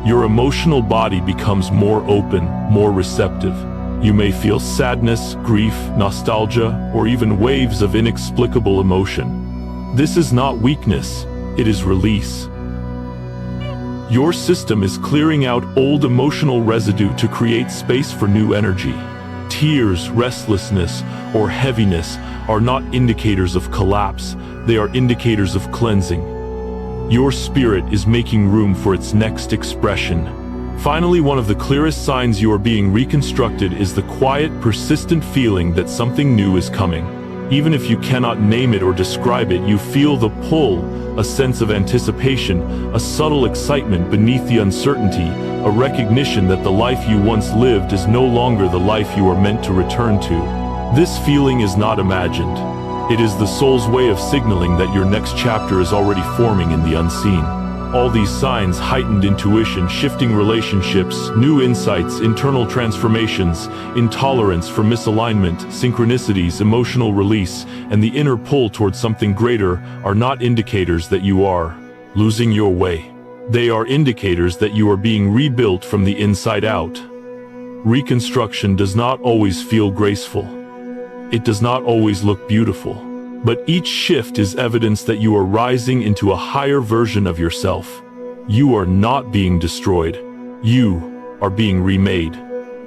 your emotional body becomes more open, more receptive. You may feel sadness, grief, nostalgia, or even waves of inexplicable emotion. This is not weakness, it is release. Your system is clearing out old emotional residue to create space for new energy. Tears, restlessness, or heaviness are not indicators of collapse, they are indicators of cleansing. Your spirit is making room for its next expression. Finally, one of the clearest signs you are being reconstructed is the quiet, persistent feeling that something new is coming. Even if you cannot name it or describe it, you feel the pull, a sense of anticipation, a subtle excitement beneath the uncertainty, a recognition that the life you once lived is no longer the life you are meant to return to. This feeling is not imagined. It is the soul's way of signaling that your next chapter is already forming in the unseen. All these signs, heightened intuition, shifting relationships, new insights, internal transformations, intolerance for misalignment, synchronicities, emotional release, and the inner pull towards something greater are not indicators that you are losing your way. They are indicators that you are being rebuilt from the inside out. Reconstruction does not always feel graceful. It does not always look beautiful. But each shift is evidence that you are rising into a higher version of yourself. You are not being destroyed. You are being remade.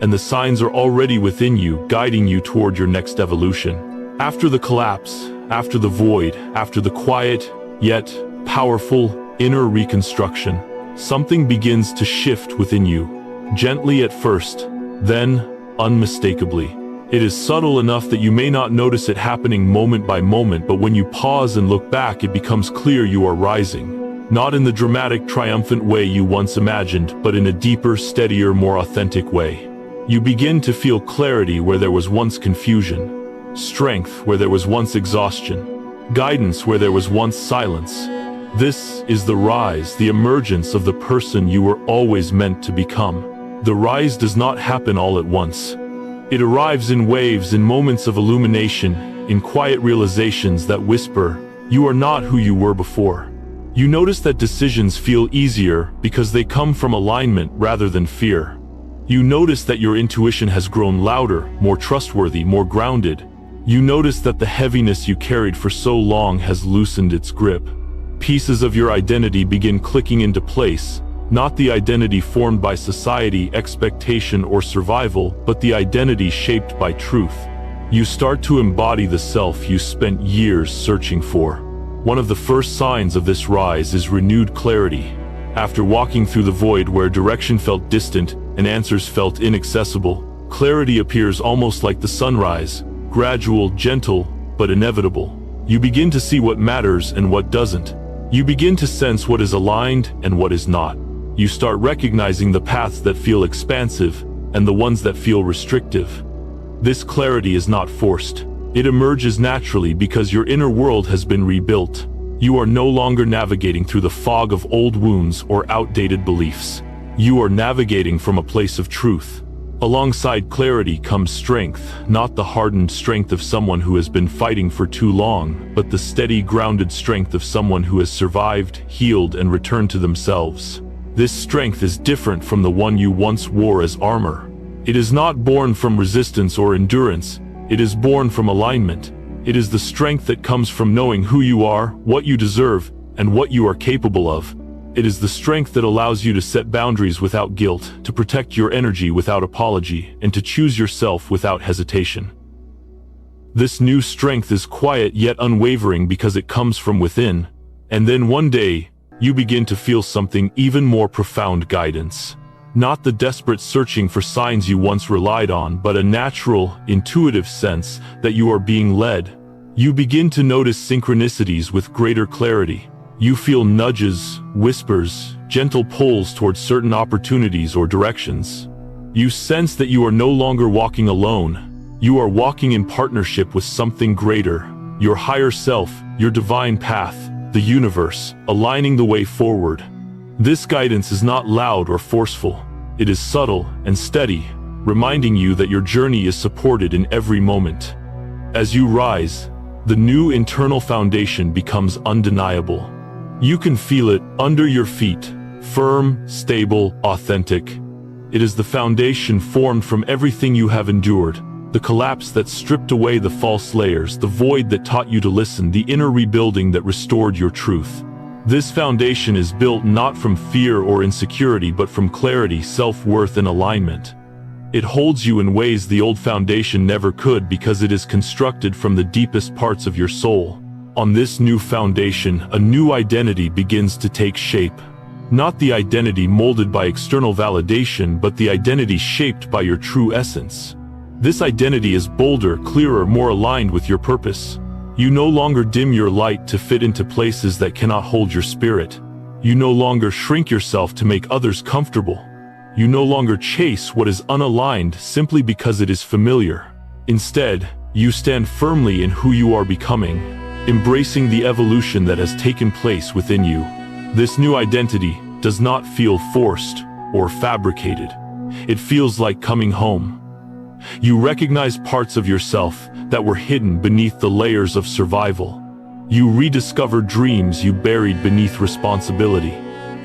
And the signs are already within you, guiding you toward your next evolution. After the collapse, after the void, after the quiet, yet powerful inner reconstruction, something begins to shift within you. Gently at first, then unmistakably. It is subtle enough that you may not notice it happening moment by moment, but when you pause and look back, it becomes clear you are rising. Not in the dramatic, triumphant way you once imagined, but in a deeper, steadier, more authentic way. You begin to feel clarity where there was once confusion, strength where there was once exhaustion, guidance where there was once silence. This is the rise, the emergence of the person you were always meant to become. The rise does not happen all at once. It arrives in waves, in moments of illumination, in quiet realizations that whisper, you are not who you were before. You notice that decisions feel easier because they come from alignment rather than fear. You notice that your intuition has grown louder, more trustworthy, more grounded. You notice that the heaviness you carried for so long has loosened its grip. Pieces of your identity begin clicking into place. Not the identity formed by society, expectation, or survival, but the identity shaped by truth. You start to embody the self you spent years searching for. One of the first signs of this rise is renewed clarity. After walking through the void where direction felt distant and answers felt inaccessible, clarity appears almost like the sunrise, gradual, gentle, but inevitable. You begin to see what matters and what doesn't. You begin to sense what is aligned and what is not. You start recognizing the paths that feel expansive and the ones that feel restrictive. This clarity is not forced. It emerges naturally because your inner world has been rebuilt. You are no longer navigating through the fog of old wounds or outdated beliefs. You are navigating from a place of truth. Alongside clarity comes strength, not the hardened strength of someone who has been fighting for too long, but the steady, grounded strength of someone who has survived, healed, and returned to themselves. This strength is different from the one you once wore as armor. It is not born from resistance or endurance. It is born from alignment. It is the strength that comes from knowing who you are, what you deserve, and what you are capable of. It is the strength that allows you to set boundaries without guilt, to protect your energy without apology, and to choose yourself without hesitation. This new strength is quiet yet unwavering because it comes from within, and then one day, you begin to feel something even more profound: guidance. Not the desperate searching for signs you once relied on, but a natural, intuitive sense that you are being led. You begin to notice synchronicities with greater clarity. You feel nudges, whispers, gentle pulls towards certain opportunities or directions. You sense that you are no longer walking alone. You are walking in partnership with something greater, your higher self, your divine path, the universe, aligning the way forward. This guidance is not loud or forceful. It is subtle and steady, reminding you that your journey is supported in every moment. As you rise, the new internal foundation becomes undeniable. You can feel it under your feet, firm, stable, authentic. It is the foundation formed from everything you have endured, the collapse that stripped away the false layers, the void that taught you to listen, the inner rebuilding that restored your truth. This foundation is built not from fear or insecurity but from clarity, self-worth, and alignment. It holds you in ways the old foundation never could because it is constructed from the deepest parts of your soul. On this new foundation, a new identity begins to take shape. Not the identity molded by external validation, but the identity shaped by your true essence. This identity is bolder, clearer, more aligned with your purpose. You no longer dim your light to fit into places that cannot hold your spirit. You no longer shrink yourself to make others comfortable. You no longer chase what is unaligned simply because it is familiar. Instead, you stand firmly in who you are becoming, embracing the evolution that has taken place within you. This new identity does not feel forced or fabricated. It feels like coming home. You recognize parts of yourself that were hidden beneath the layers of survival. You rediscover dreams you buried beneath responsibility.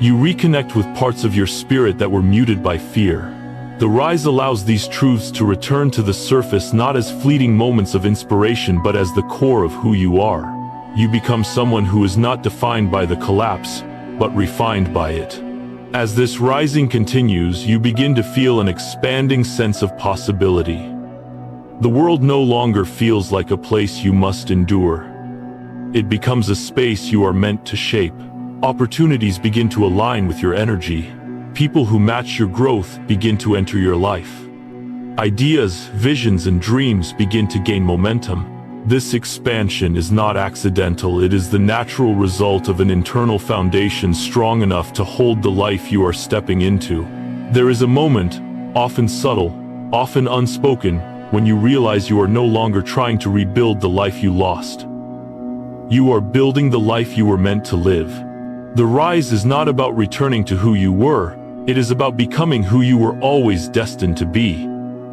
You reconnect with parts of your spirit that were muted by fear. The rise allows these truths to return to the surface not as fleeting moments of inspiration but as the core of who you are. You become someone who is not defined by the collapse, but refined by it. As this rising continues, you begin to feel an expanding sense of possibility. The world no longer feels like a place you must endure. It becomes a space you are meant to shape. Opportunities begin to align with your energy. People who match your growth begin to enter your life. Ideas, visions, and dreams begin to gain momentum. This expansion is not accidental. It is the natural result of an internal foundation strong enough to hold the life you are stepping into. There is a moment, often subtle, often unspoken, when you realize you are no longer trying to rebuild the life you lost. You are building the life you were meant to live. The rise is not about returning to who you were. It is about becoming who you were always destined to be.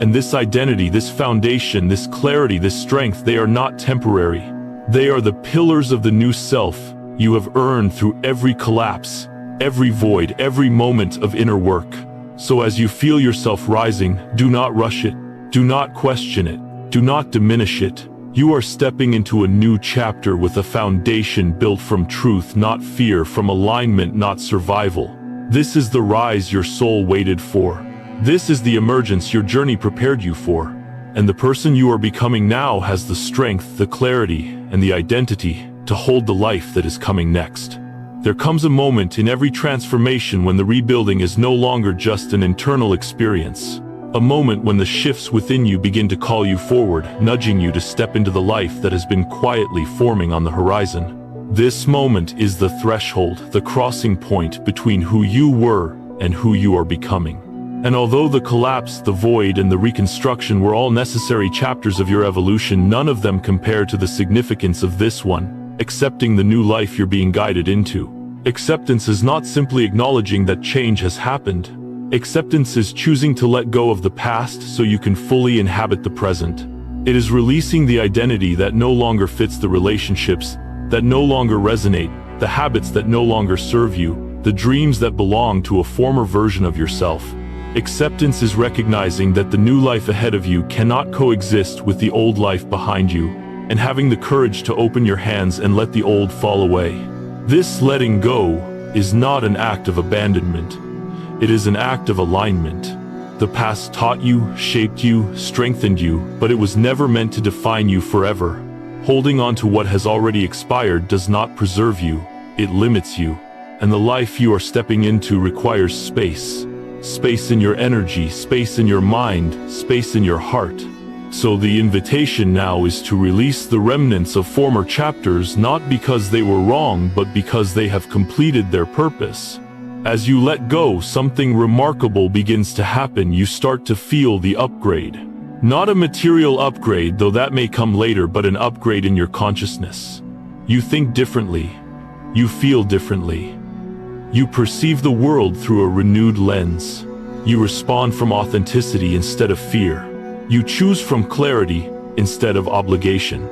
And this identity, this foundation, this clarity, this strength, they are not temporary. They are the pillars of the new self you have earned through every collapse, every void, every moment of inner work. So as you feel yourself rising, do not rush it, do not question it, do not diminish it. You are stepping into a new chapter with a foundation built from truth, not fear, from alignment, not survival. This is the rise your soul waited for. This is the emergence your journey prepared you for. And the person you are becoming now has the strength, the clarity, and the identity to hold the life that is coming next. There comes a moment in every transformation when the rebuilding is no longer just an internal experience. A moment when the shifts within you begin to call you forward, nudging you to step into the life that has been quietly forming on the horizon. This moment is the threshold, the crossing point between who you were and who you are becoming. And although the collapse, the void, and the reconstruction were all necessary chapters of your evolution, none of them compare to the significance of this one, accepting the new life you're being guided into. Acceptance is not simply acknowledging that change has happened. Acceptance is choosing to let go of the past so you can fully inhabit the present. It is releasing the identity that no longer fits, the relationships that no longer resonate, the habits that no longer serve you, the dreams that belong to a former version of yourself. Acceptance is recognizing that the new life ahead of you cannot coexist with the old life behind you, and having the courage to open your hands and let the old fall away. This letting go is not an act of abandonment. It is an act of alignment. The past taught you, shaped you, strengthened you, but it was never meant to define you forever. Holding on to what has already expired does not preserve you, it limits you. And the life you are stepping into requires space. Space in your energy, space in your mind, space in your heart. So the invitation now is to release the remnants of former chapters, not because they were wrong, but because they have completed their purpose. As you let go, something remarkable begins to happen. You start to feel the upgrade. Not a material upgrade, though that may come later, but an upgrade in your consciousness. You think differently. You feel differently. You perceive the world through a renewed lens. You respond from authenticity instead of fear. You choose from clarity instead of obligation.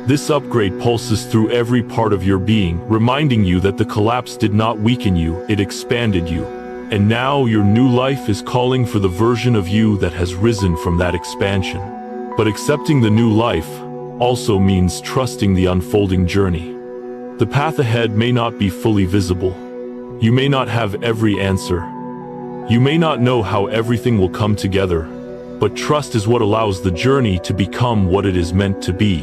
This upgrade pulses through every part of your being, reminding you that the collapse did not weaken you, it expanded you. And now your new life is calling for the version of you that has risen from that expansion. But accepting the new life also means trusting the unfolding journey. The path ahead may not be fully visible. You may not have every answer. You may not know how everything will come together, but trust is what allows the journey to become what it is meant to be.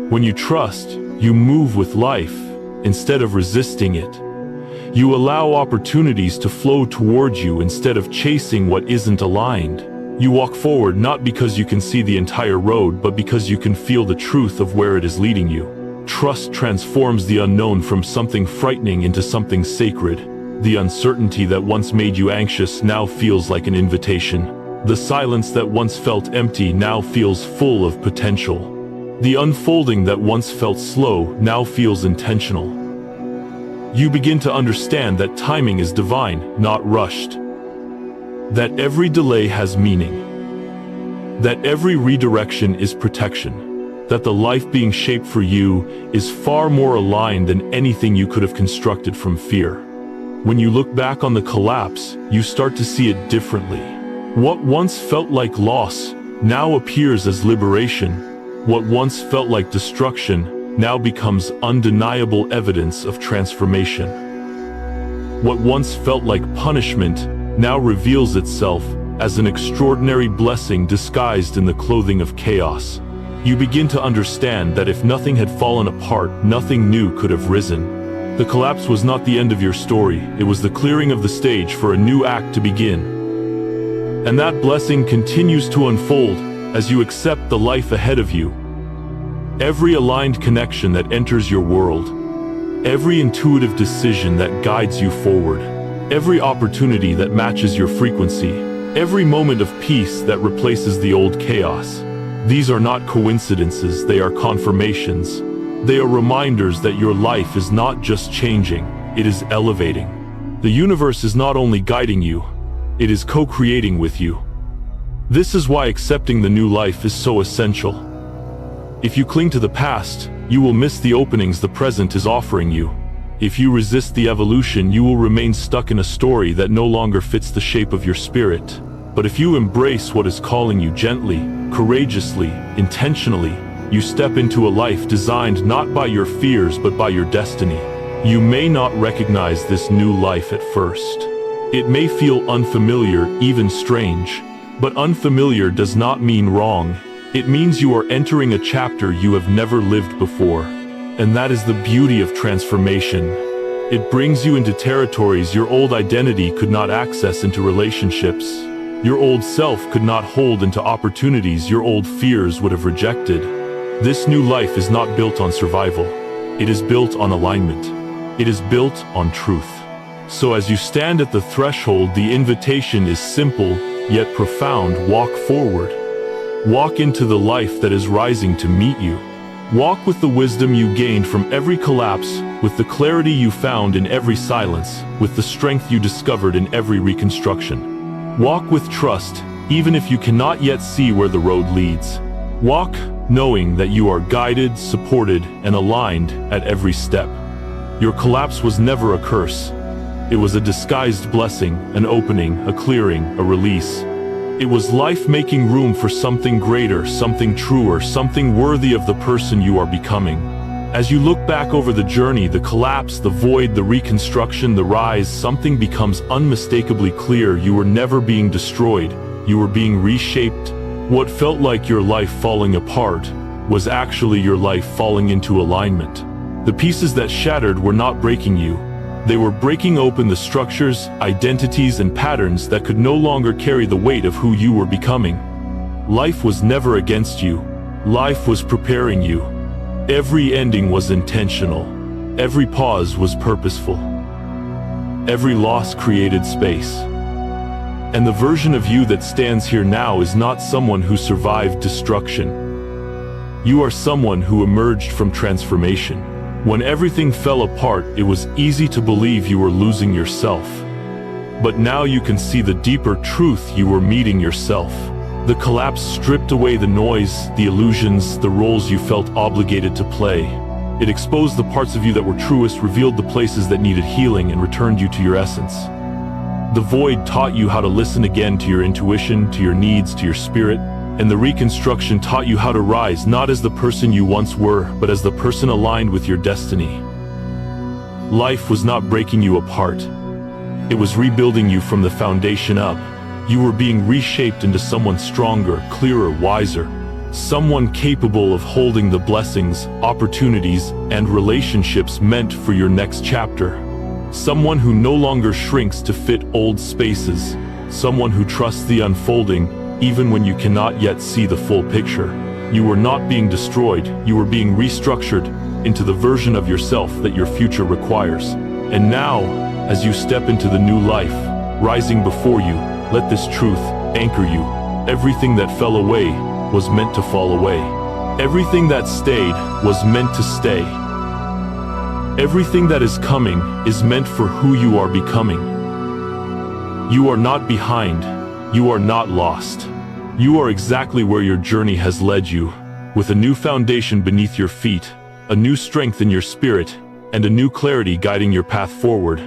When you trust, you move with life instead of resisting it. You allow opportunities to flow towards you instead of chasing what isn't aligned. You walk forward not because you can see the entire road, but because you can feel the truth of where it is leading you. Trust transforms the unknown from something frightening into something sacred. The uncertainty that once made you anxious now feels like an invitation. The silence that once felt empty now feels full of potential. The unfolding that once felt slow now feels intentional. You begin to understand that timing is divine, not rushed. That every delay has meaning. That every redirection is protection. That the life being shaped for you is far more aligned than anything you could have constructed from fear. When you look back on the collapse, you start to see it differently. What once felt like loss now appears as liberation. What once felt like destruction now becomes undeniable evidence of transformation. What once felt like punishment now reveals itself as an extraordinary blessing disguised in the clothing of chaos. You begin to understand that if nothing had fallen apart, nothing new could have risen. The collapse was not the end of your story, it was the clearing of the stage for a new act to begin. And that blessing continues to unfold as you accept the life ahead of you. Every aligned connection that enters your world, every intuitive decision that guides you forward, every opportunity that matches your frequency, every moment of peace that replaces the old chaos. These are not coincidences, they are confirmations. They are reminders that your life is not just changing, it is elevating. The universe is not only guiding you, it is co-creating with you. This is why accepting the new life is so essential. If you cling to the past, you will miss the openings the present is offering you. If you resist the evolution, you will remain stuck in a story that no longer fits the shape of your spirit. But if you embrace what is calling you gently, courageously, intentionally, you step into a life designed not by your fears but by your destiny. You may not recognize this new life at first. It may feel unfamiliar, even strange. But unfamiliar does not mean wrong. It means you are entering a chapter you have never lived before. And that is the beauty of transformation. It brings you into territories your old identity could not access, into relationships your old self could not hold, into opportunities your old fears would have rejected. This new life is not built on survival. It is built on alignment. It is built on truth. So as you stand at the threshold, the invitation is simple, yet profound. Walk forward. Walk into the life that is rising to meet you. Walk with the wisdom you gained from every collapse, with the clarity you found in every silence, with the strength you discovered in every reconstruction. Walk with trust, even if you cannot yet see where the road leads. Walk knowing that you are guided, supported, and aligned at every step. Your collapse was never a curse. It was a disguised blessing, an opening, a clearing, a release. It was life making room for something greater, something truer, something worthy of the person you are becoming. As you look back over the journey, the collapse, the void, the reconstruction, the rise, something becomes unmistakably clear. You were never being destroyed, you were being reshaped. What felt like your life falling apart was actually your life falling into alignment. The pieces that shattered were not breaking you. They were breaking open the structures, identities, and patterns that could no longer carry the weight of who you were becoming. Life was never against you. Life was preparing you. Every ending was intentional. Every pause was purposeful. Every loss created space. And the version of you that stands here now is not someone who survived destruction. You are someone who emerged from transformation. When everything fell apart, it was easy to believe you were losing yourself. But now you can see the deeper truth: you were meeting yourself. The collapse stripped away the noise, the illusions, the roles you felt obligated to play. It exposed the parts of you that were truest, revealed the places that needed healing, and returned you to your essence. The void taught you how to listen again to your intuition, to your needs, to your spirit, and the reconstruction taught you how to rise, not as the person you once were, but as the person aligned with your destiny. Life was not breaking you apart. It was rebuilding you from the foundation up. You were being reshaped into someone stronger, clearer, wiser. Someone capable of holding the blessings, opportunities, and relationships meant for your next chapter. Someone who no longer shrinks to fit old spaces. Someone who trusts the unfolding, even when you cannot yet see the full picture. You were not being destroyed, you were being restructured into the version of yourself that your future requires. And now, as you step into the new life, rising before you, let this truth anchor you. Everything that fell away was meant to fall away. Everything that stayed was meant to stay. Everything that is coming is meant for who you are becoming. You are not behind. You are not lost. You are exactly where your journey has led you, with a new foundation beneath your feet, a new strength in your spirit, and a new clarity guiding your path forward.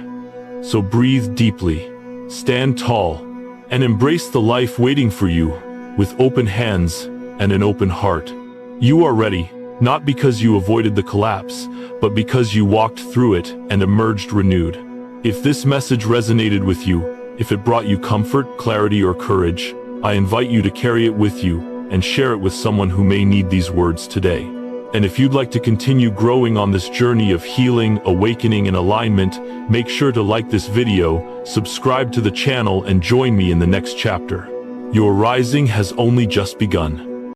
So breathe deeply, stand tall, and embrace the life waiting for you, with open hands and an open heart. You are ready, not because you avoided the collapse, but because you walked through it and emerged renewed. If this message resonated with you, if it brought you comfort, clarity, or courage, I invite you to carry it with you and share it with someone who may need these words today. And if you'd like to continue growing on this journey of healing, awakening, and alignment, make sure to like this video, subscribe to the channel, and join me in the next chapter. Your rising has only just begun.